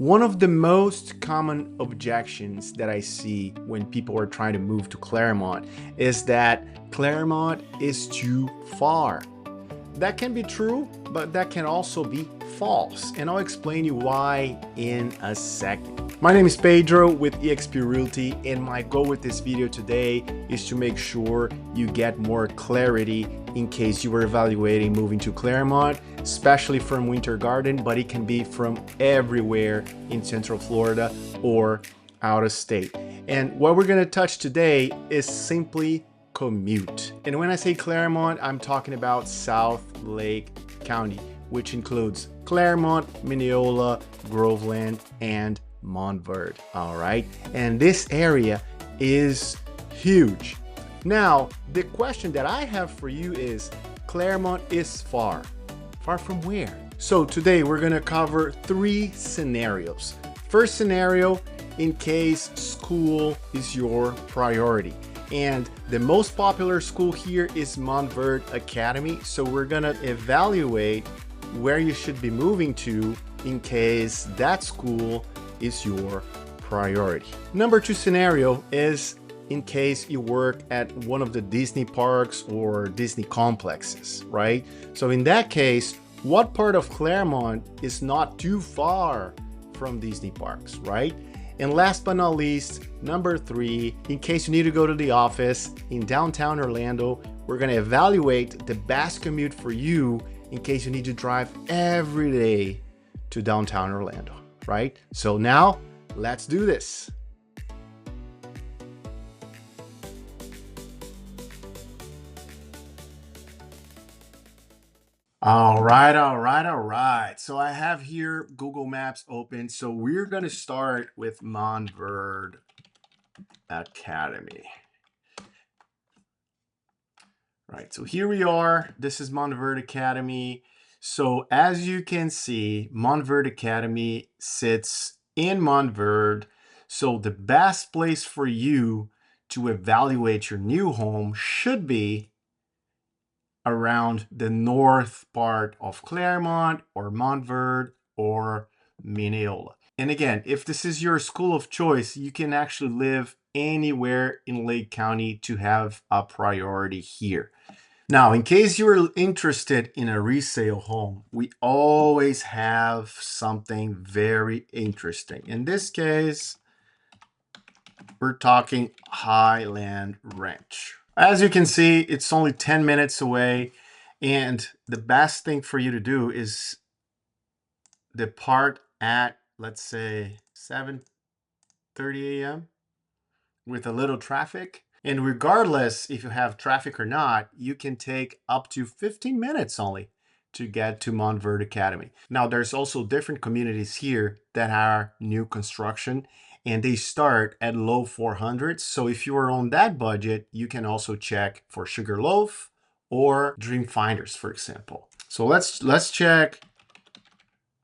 One of the most common objections that I see when people are trying to move to Clermont is that Clermont is too far. That can be true, but that can also be false, and I'll explain you why in a second. My name is Pedro with eXp Realty, and my goal with this video today is to make sure you get more clarity in case you were evaluating moving to Clermont, especially from Winter Garden, but it can be from everywhere in Central Florida or out of state. And what we're gonna touch today is simply commute. And when I say Clermont, I'm talking about South Lake County, which includes Clermont, Minneola, Groveland, and Montverde. All right. And this area is huge. Now, the question that I have for you is, Clermont is far. Far from where? So today we're gonna cover 3 scenarios. First scenario, in case school is your priority. And the most popular school here is Montverde Academy. So we're gonna evaluate where you should be moving to in case that school is your priority. Number 2 scenario is in case you work at one of the Disney parks or Disney complexes, right? So in that case, what part of Clermont is not too far from Disney parks, right? And last but not least, number 3, in case you need to go to the office in downtown Orlando, we're gonna evaluate the best commute for you in case you need to drive every day to downtown Orlando, right? So now, let's do this. All right. So I have here Google Maps open. So we're going to start with Montverde Academy. Right, so here we are. This is Montverde Academy. So as you can see, Montverde Academy sits in Montverde. So the best place for you to evaluate your new home should be around the north part of Clermont or Montverde or Minneola. And again, if this is your school of choice, you can actually live anywhere in Lake County to have a priority here. Now, in case you're interested in a resale home, we always have something very interesting. In this case, we're talking Highland Ranch. As you can see, it's only 10 minutes away, and the best thing for you to do is depart at, let's say, 7:30 a.m. with a little traffic. And regardless if you have traffic or not, you can take up to 15 minutes only to get to Montverde Academy. Now, there's also different communities here that are new construction, and they start at low 400s. So if you are on that budget, you can also check for Sugarloaf or Dream Finders, for example. So let's check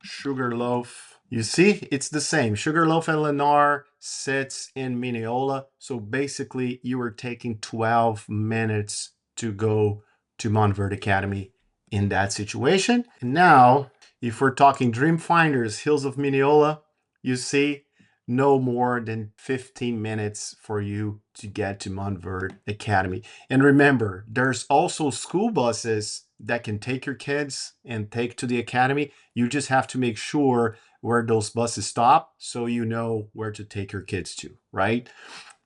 Sugarloaf. You see, it's the same. Sugarloaf and Lennar sits in Minneola. So basically, you are taking 12 minutes to go to Montverde Academy in that situation. And now, if we're talking Dream Finders, Hills of Minneola, you see, no more than 15 minutes for you to get to Montverde Academy. And remember, there's also school buses that can take your kids and take to the academy. You just have to make sure where those buses stop so you know where to take your kids to, right?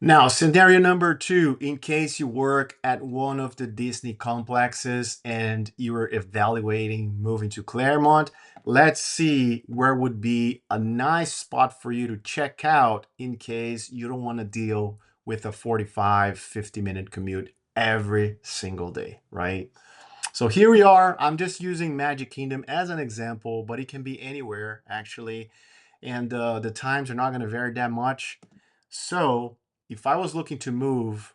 Now, scenario number 2, in case you work at one of the Disney complexes and you are evaluating moving to Clermont, let's see where would be a nice spot for you to check out in case you don't want to deal with a 45, 50-minute commute every single day, right? So here we are. I'm just using Magic Kingdom as an example, but it can be anywhere actually. And the times are not going to vary that much. So if I was looking to move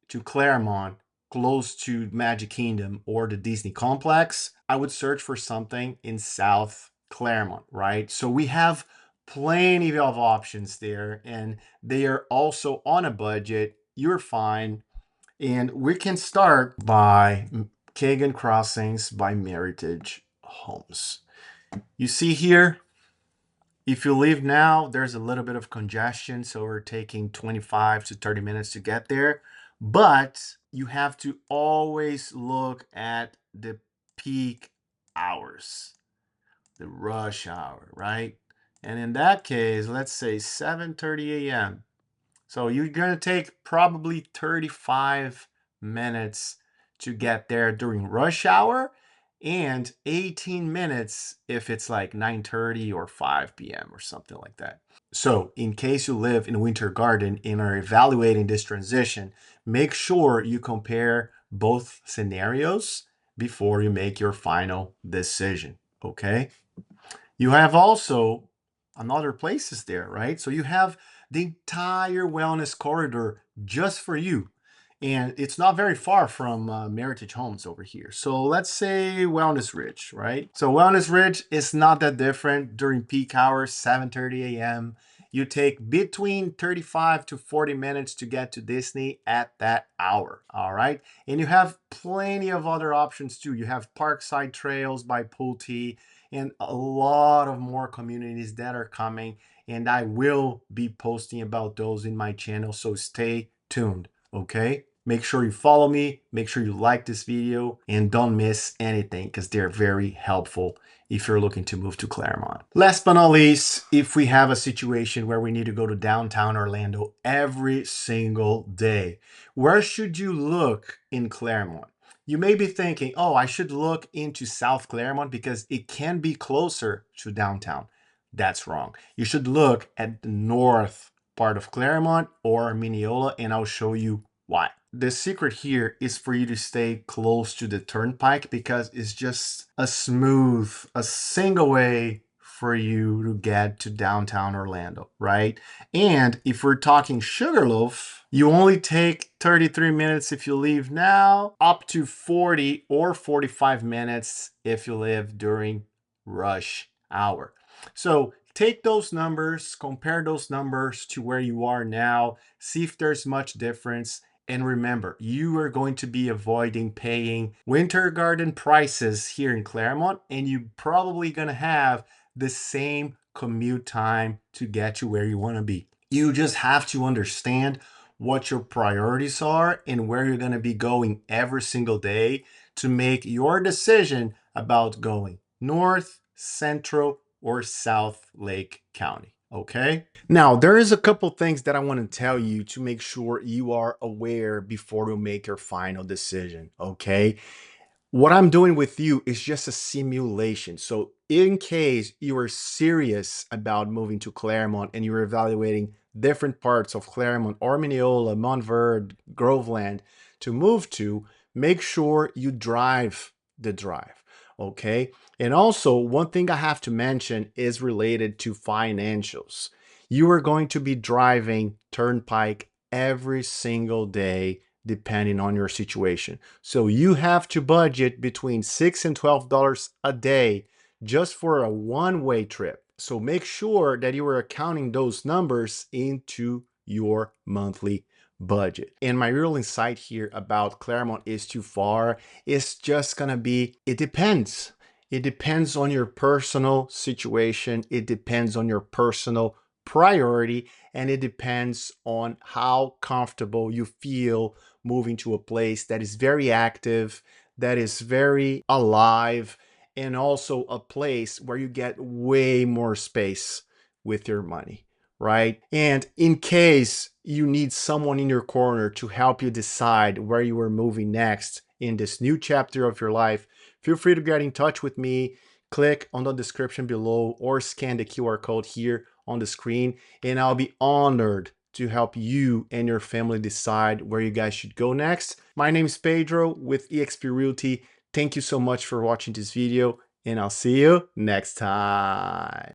to Clermont, close to Magic Kingdom or the Disney complex, I would search for something in South Clermont, right? So we have plenty of options there, and they are also on a budget. You're fine. And we can start by Kagan Crossings by Meritage Homes. You see here, If you leave now, there's a little bit of congestion, so we're taking 25 to 30 minutes to get there. But you have to always look at the peak hours, the rush hour, right? And in that case, let's say 7:30 a.m. So you're going to take probably 35 minutes to get there during rush hour and 18 minutes if it's like 9:30 or 5 p.m. or something like that. So, in case you live in Winter Garden and are evaluating this transition, make sure you compare both scenarios before you make your final decision, okay? You have also another places there, right? So you have the entire wellness corridor just for you. And it's not very far from Meritage Homes over here. So let's say Wellness Ridge, right? So Wellness Ridge is not that different during peak hours, 7:30 a.m. You take between 35 to 40 minutes to get to Disney at that hour, all right? And you have plenty of other options too. You have Parkside Trails by Pulte and a lot of more communities that are coming. And I will be posting about those in my channel. So stay tuned, okay? Make sure you follow me, make sure you like this video, and don't miss anything because they're very helpful if you're looking to move to Clermont. Last but not least, if we have a situation where we need to go to downtown Orlando every single day, where should you look in Clermont? You may be thinking, oh, I should look into South Clermont because it can be closer to downtown. That's wrong. You should look at the north part of Clermont or Minneola, and I'll show you why. The secret here is for you to stay close to the turnpike because it's just a smooth, a single way for you to get to downtown Orlando, right? And if we're talking Sugarloaf, you only take 33 minutes if you leave now, up to 40 or 45 minutes if you leave during rush hour. So take those numbers, compare those numbers to where you are now, see if there's much difference. And remember, you are going to be avoiding paying Winter Garden prices here in Clermont, and you're probably going to have the same commute time to get you where you want to be. You just have to understand what your priorities are and where you're going to be going every single day to make your decision about going north, central, or South Lake County. Okay. Now, there is a couple things that I want to tell you to make sure you are aware before you make your final decision. Okay. What I'm doing with you is just a simulation. So in case you are serious about moving to Clermont and you're evaluating different parts of Clermont or Minneola, Montverde, Groveland to move to, make sure you drive the drive, okay? And also, one thing I have to mention is related to financials. You are going to be driving Turnpike every single day depending on your situation. So you have to budget between $6 and $12 a day just for a one-way trip. So make sure that you are accounting those numbers into your monthly budget. And my real insight here about Clermont is too far is just gonna be, it depends. It depends on your personal situation. It depends on your personal priority, and it depends on how comfortable you feel moving to a place that is very active, that is very alive, and also a place where you get way more space with your money, right? And in case you need someone in your corner to help you decide where you are moving next in this new chapter of your life, feel free to get in touch with me. Click on the description below or scan the QR code here on the screen, and I'll be honored to help you and your family decide where you guys should go next. My name is Pedro with eXp Realty. Thank you so much for watching this video, and I'll see you next time.